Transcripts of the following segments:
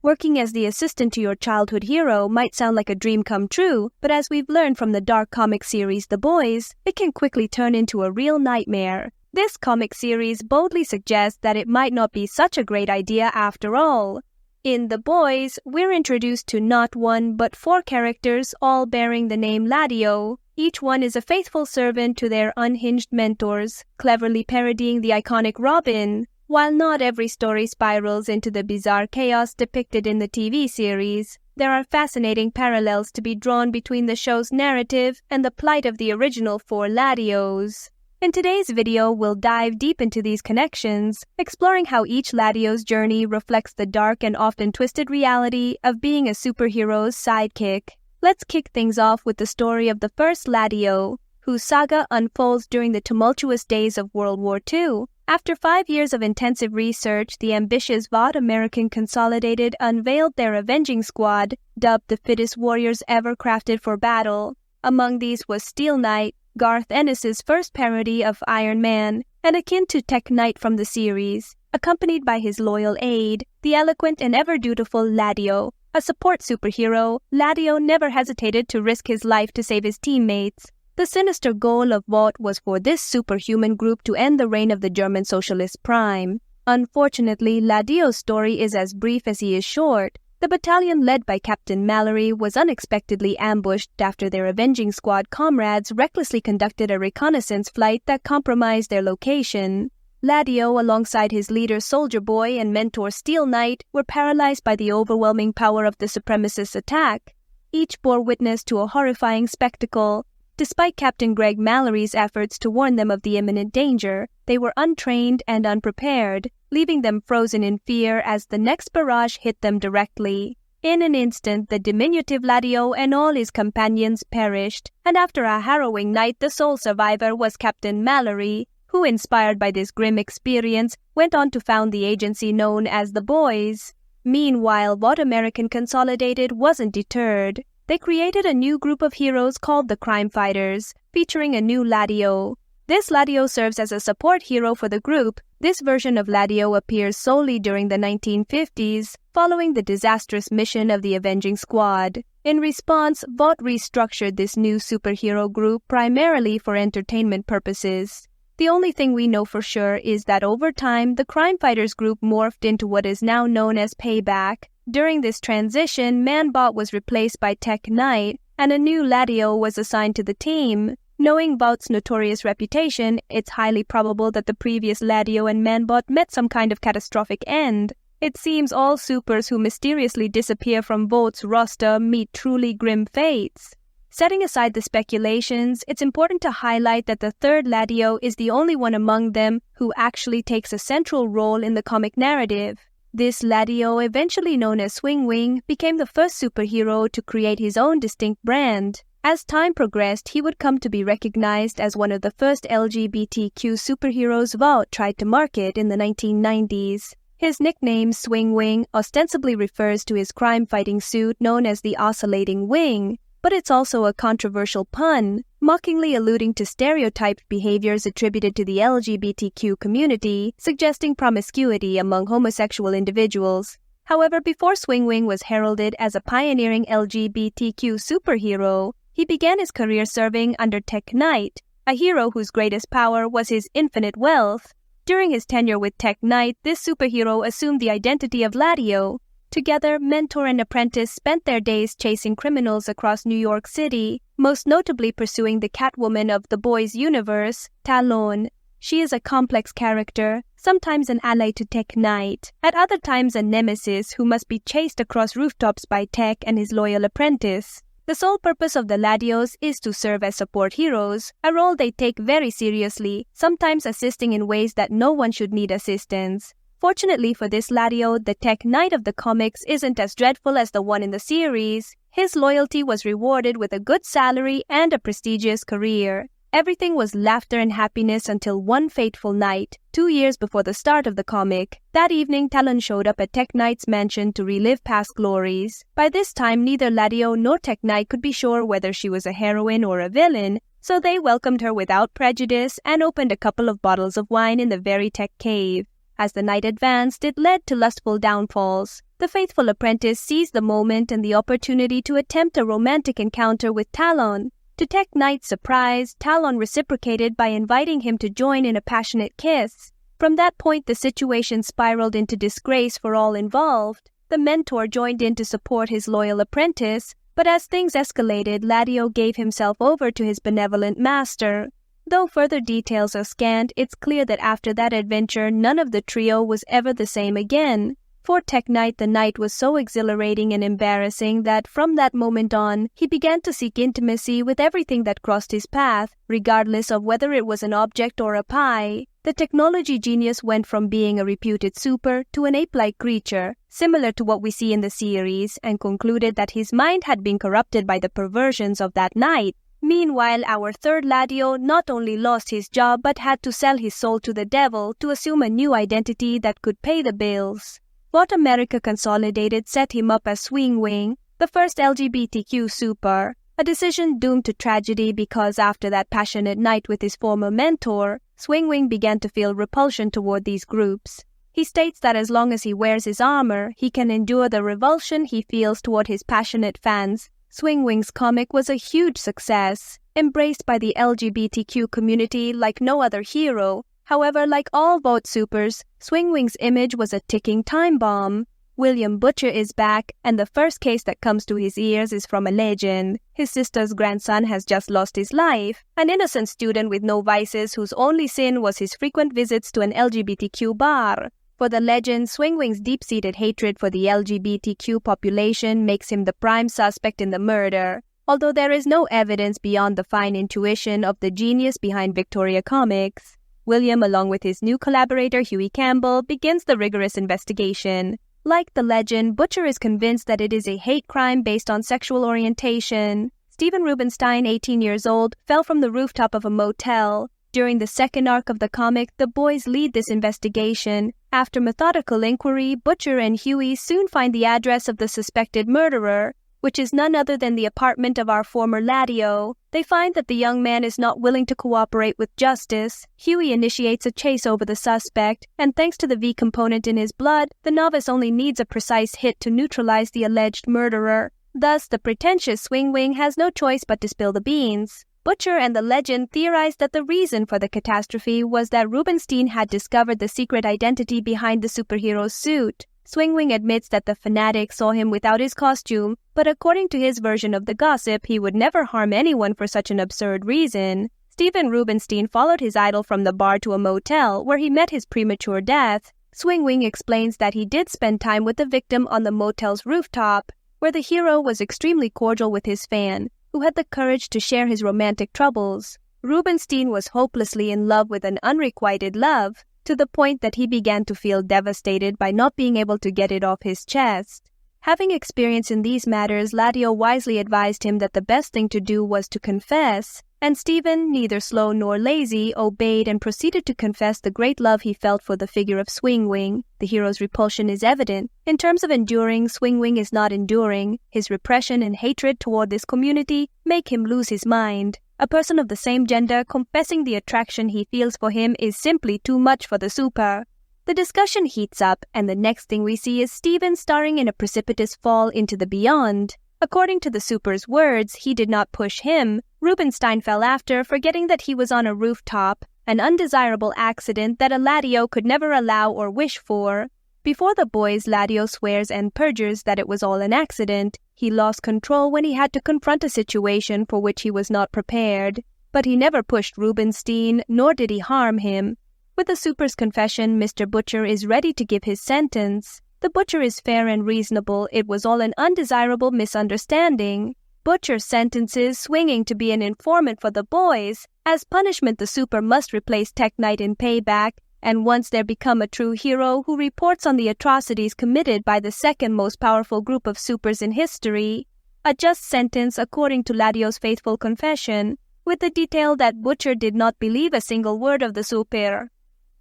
Working as the assistant to your childhood hero might sound like a dream come true, but as we've learned from the dark comic series The Boys, it can quickly turn into a real nightmare. This comic series boldly suggests that it might not be such a great idea after all. In The Boys, we're introduced to not one but 4 characters, all bearing the name Laddio. Each one is a faithful servant to their unhinged mentors, cleverly parodying the iconic Robin. While not every story spirals into the bizarre chaos depicted in the TV series, there are fascinating parallels to be drawn between the show's narrative and the plight of the original 4 Laddios. In today's video, we'll dive deep into these connections, exploring how each Laddio's journey reflects the dark and often twisted reality of being a superhero's sidekick. Let's kick things off with the story of the first Laddio, whose saga unfolds during the tumultuous days of World War II. After 5 years of intensive research, the ambitious Vought American Consolidated unveiled their Avenging Squad, dubbed the fittest warriors ever crafted for battle. Among these was Tek Knight, Garth Ennis' first parody of Iron Man, and akin to Tek Knight from the series, accompanied by his loyal aide, the eloquent and ever-dutiful Laddio. A support superhero, Laddio never hesitated to risk his life to save his teammates. The sinister goal of Vought was for this superhuman group to end the reign of the German socialist prime. Unfortunately, Laddio's story is as brief as he is short. The battalion led by Captain Mallory was unexpectedly ambushed after their Avenging Squad comrades recklessly conducted a reconnaissance flight that compromised their location. Laddio, alongside his leader Soldier Boy and mentor Tek Knight, were paralyzed by the overwhelming power of the supremacist attack. Each bore witness to a horrifying spectacle. Despite Captain Greg Mallory's efforts to warn them of the imminent danger, they were untrained and unprepared, leaving them frozen in fear as the next barrage hit them directly. In an instant, the diminutive Laddio and all his companions perished, and after a harrowing night, the sole survivor was Captain Mallory, who, inspired by this grim experience, went on to found the agency known as The Boys. Meanwhile, Vought American Consolidated wasn't deterred. They created a new group of heroes called the Crime Fighters, featuring a new Laddio. This Laddio serves as a support hero for the group. This version of Laddio appears solely during the 1950s, following the disastrous mission of the Avenging Squad. In response, Vought restructured this new superhero group primarily for entertainment purposes. The only thing we know for sure is that over time, the Crime Fighters group morphed into what is now known as Payback. During this transition, Man-Bot was replaced by Tek Knight, and a new Laddio was assigned to the team. Knowing Vought's notorious reputation, it's highly probable that the previous Laddio and Man-Bot met some kind of catastrophic end. It seems all supers who mysteriously disappear from Vought's roster meet truly grim fates. Setting aside the speculations, it's important to highlight that the third Laddio is the only one among them who actually takes a central role in the comic narrative. This Laddio, eventually known as Swing Wing, became the first superhero to create his own distinct brand. As time progressed, he would come to be recognized as one of the first LGBTQ superheroes Vought tried to market in the 1990s. His nickname, Swing Wing, ostensibly refers to his crime-fighting suit known as the Oscillating Wing, but it's also a controversial pun, mockingly alluding to stereotyped behaviors attributed to the LGBTQ community, suggesting promiscuity among homosexual individuals. However, before Swing Wing was heralded as a pioneering LGBTQ superhero, he began his career serving under Tek Knight, a hero whose greatest power was his infinite wealth. During his tenure with Tek Knight, this superhero assumed the identity of Laddio. Together, mentor and apprentice spent their days chasing criminals across New York City, most notably pursuing the Catwoman of The Boys universe, Talon. She is a complex character, sometimes an ally to Tek Knight, at other times a nemesis who must be chased across rooftops by Tek and his loyal apprentice. The sole purpose of the Laddios is to serve as support heroes, a role they take very seriously, sometimes assisting in ways that no one should need assistance. Fortunately for this Laddio, the Tek Knight of the comics isn't as dreadful as the one in the series. His loyalty was rewarded with a good salary and a prestigious career. Everything was laughter and happiness until one fateful night, 2 years before the start of the comic. That evening, Talon showed up at Tek Knight's mansion to relive past glories. By this time, neither Laddio nor Tek Knight could be sure whether she was a heroine or a villain, so they welcomed her without prejudice and opened a couple of bottles of wine in the very Tek cave. As the night advanced, it led to lustful downfalls. The faithful apprentice seized the moment and the opportunity to attempt a romantic encounter with Talon. To Tek Knight's surprise, Talon reciprocated by inviting him to join in a passionate kiss. From that point, the situation spiraled into disgrace for all involved. The mentor joined in to support his loyal apprentice, but as things escalated, Laddio gave himself over to his benevolent master. Though further details are scant, it's clear that after that adventure, none of the trio was ever the same again. For Tek Knight, the night was so exhilarating and embarrassing that from that moment on, he began to seek intimacy with everything that crossed his path, regardless of whether it was an object or a pie. The technology genius went from being a reputed super to an ape-like creature, similar to what we see in the series, and concluded that his mind had been corrupted by the perversions of that night. Meanwhile, our third Laddio not only lost his job but had to sell his soul to the devil to assume a new identity that could pay the bills. Vought American Consolidated set him up as Swingwing, the first LGBTQ super, a decision doomed to tragedy because after that passionate night with his former mentor, Swingwing began to feel repulsion toward these groups. He states that as long as he wears his armor, he can endure the revulsion he feels toward his passionate fans. Swingwing's comic was a huge success, embraced by the LGBTQ community like no other hero. However, like all Vought supers, Swingwing's image was a ticking time bomb. William Butcher is back, and the first case that comes to his ears is from a legend. His sister's grandson has just lost his life, an innocent student with no vices whose only sin was his frequent visits to an LGBTQ bar. For the legend, Swingwing's deep-seated hatred for the LGBTQ population makes him the prime suspect in the murder, although there is no evidence beyond the fine intuition of the genius behind Victoria Comics. William, along with his new collaborator Huey Campbell, begins the rigorous investigation. Like the legend, Butcher is convinced that it is a hate crime based on sexual orientation. Stephen Rubenstein, 18 years old, fell from the rooftop of a motel. During the second arc of the comic, the boys lead this investigation. After methodical inquiry, Butcher and Huey soon find the address of the suspected murderer, which is none other than the apartment of our former Laddio. They find that the young man is not willing to cooperate with justice. Huey initiates a chase over the suspect, and thanks to the V component in his blood, the novice only needs a precise hit to neutralize the alleged murderer. Thus, the pretentious Swingwing has no choice but to spill the beans. Butcher and the legend theorized that the reason for the catastrophe was that Rubenstein had discovered the secret identity behind the superhero's suit. Swingwing admits that the fanatic saw him without his costume, but according to his version of the gossip, he would never harm anyone for such an absurd reason. Stephen Rubenstein followed his idol from the bar to a motel, where he met his premature death. Swingwing explains that he did spend time with the victim on the motel's rooftop, where the hero was extremely cordial with his fan, who had the courage to share his romantic troubles. Rubenstein was hopelessly in love with an unrequited love, to the point that he began to feel devastated by not being able to get it off his chest. Having experience in these matters, Laddio wisely advised him that the best thing to do was to confess, and Stephen, neither slow nor lazy, obeyed and proceeded to confess the great love he felt for the figure of Swingwing. The hero's repulsion is evident. In terms of enduring, Swingwing is not enduring. His repression and hatred toward this community make him lose his mind. A person of the same gender confessing the attraction he feels for him is simply too much for the super. The discussion heats up, and the next thing we see is Stephen starring in a precipitous fall into the beyond. According to the super's words, he did not push him. Rubenstein fell after, forgetting that he was on a rooftop, an undesirable accident that a Laddio could never allow or wish for. Before the boys, Laddio swears and perjures that it was all an accident. He lost control when he had to confront a situation for which he was not prepared. But he never pushed Rubenstein, nor did he harm him. With the super's confession, Mr. Butcher is ready to give his sentence. The Butcher is fair and reasonable. It was all an undesirable misunderstanding. Butcher sentences Swinging to be an informant for the boys. As punishment, the super must replace Tek Knight in payback, and once there become a true hero who reports on the atrocities committed by the second most powerful group of supers in history. A just sentence according to Laddio's faithful confession, with the detail that Butcher did not believe a single word of the super.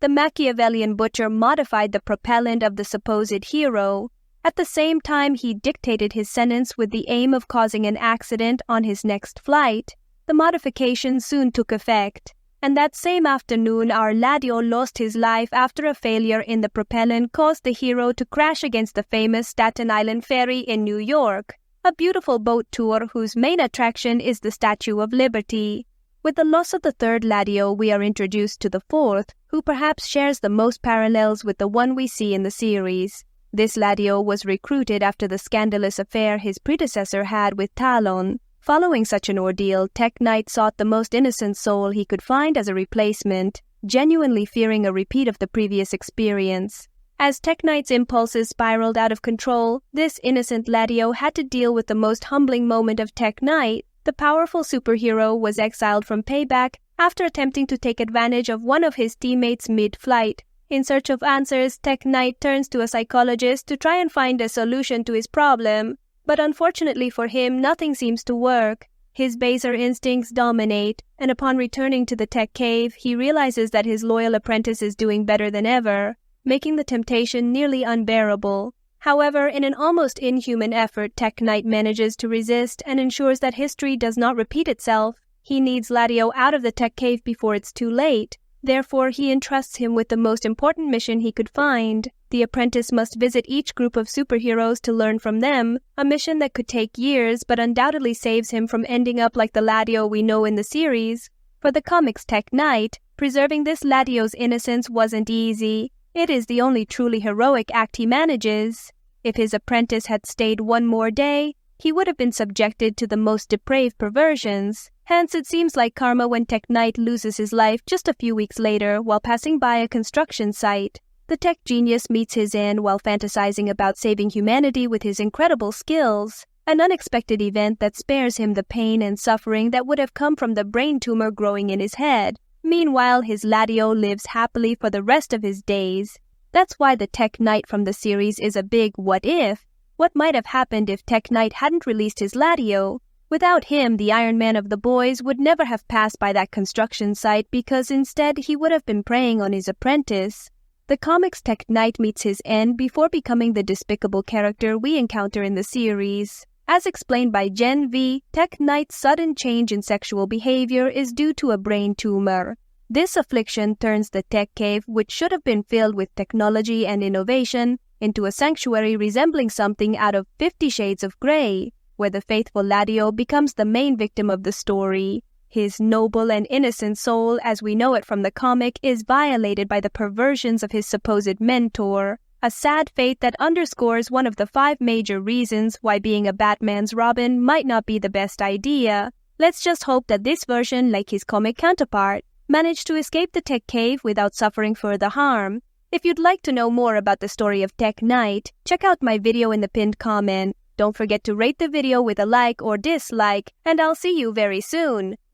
The Machiavellian Butcher modified the propellant of the supposed hero. At the same time, he dictated his sentence with the aim of causing an accident on his next flight. The modification soon took effect. And that same afternoon, our Laddio lost his life after a failure in the propellant caused the hero to crash against the famous Staten Island ferry in New York, a beautiful boat tour whose main attraction is the Statue of Liberty. With the loss of the third Laddio, we are introduced to the fourth, who perhaps shares the most parallels with the one we see in the series. This Laddio was recruited after the scandalous affair his predecessor had with Talon. Following such an ordeal, Tek Knight sought the most innocent soul he could find as a replacement, genuinely fearing a repeat of the previous experience. As Tek Knight's impulses spiraled out of control, this innocent Laddio had to deal with the most humbling moment of Tek Knight. The powerful superhero was exiled from Payback after attempting to take advantage of one of his teammates mid-flight. In search of answers, Tek Knight turns to a psychologist to try and find a solution to his problem. But unfortunately for him, nothing seems to work. His baser instincts dominate, and upon returning to the tech cave, he realizes that his loyal apprentice is doing better than ever, making the temptation nearly unbearable. However, in an almost inhuman effort, Tek Knight manages to resist and ensures that history does not repeat itself. He needs Laddio out of the tech cave before it's too late. Therefore, he entrusts him with the most important mission he could find. The apprentice must visit each group of superheroes to learn from them, a mission that could take years but undoubtedly saves him from ending up like the Laddio we know in the series. For the comics Tek Knight, preserving this Laddio's innocence wasn't easy. It is the only truly heroic act he manages. If his apprentice had stayed one more day, he would have been subjected to the most depraved perversions. Hence, it seems like karma when Tek Knight loses his life just a few weeks later while passing by a construction site. The tech genius meets his end while fantasizing about saving humanity with his incredible skills, an unexpected event that spares him the pain and suffering that would have come from the brain tumor growing in his head. Meanwhile, his Laddio lives happily for the rest of his days. That's why the Tek Knight from the series is a big what if. What might have happened if Tek Knight hadn't released his Laddio? Without him, the Iron Man of the boys would never have passed by that construction site because instead he would have been preying on his apprentice. The comics Tek Knight meets his end before becoming the despicable character we encounter in the series. As explained by Gen V, Tek Knight's sudden change in sexual behavior is due to a brain tumor. This affliction turns the tech cave, which should have been filled with technology and innovation, into a sanctuary resembling something out of 50 Shades of Grey, where the faithful Laddio becomes the main victim of the story. His noble and innocent soul, as we know it from the comic, is violated by the perversions of his supposed mentor, a sad fate that underscores one of the 5 major reasons why being a Batman's Robin might not be the best idea. Let's just hope that this version, like his comic counterpart, managed to escape the tech cave without suffering further harm. If you'd like to know more about the story of Tek Knight, check out my video in the pinned comment. Don't forget to rate the video with a like or dislike, and I'll see you very soon.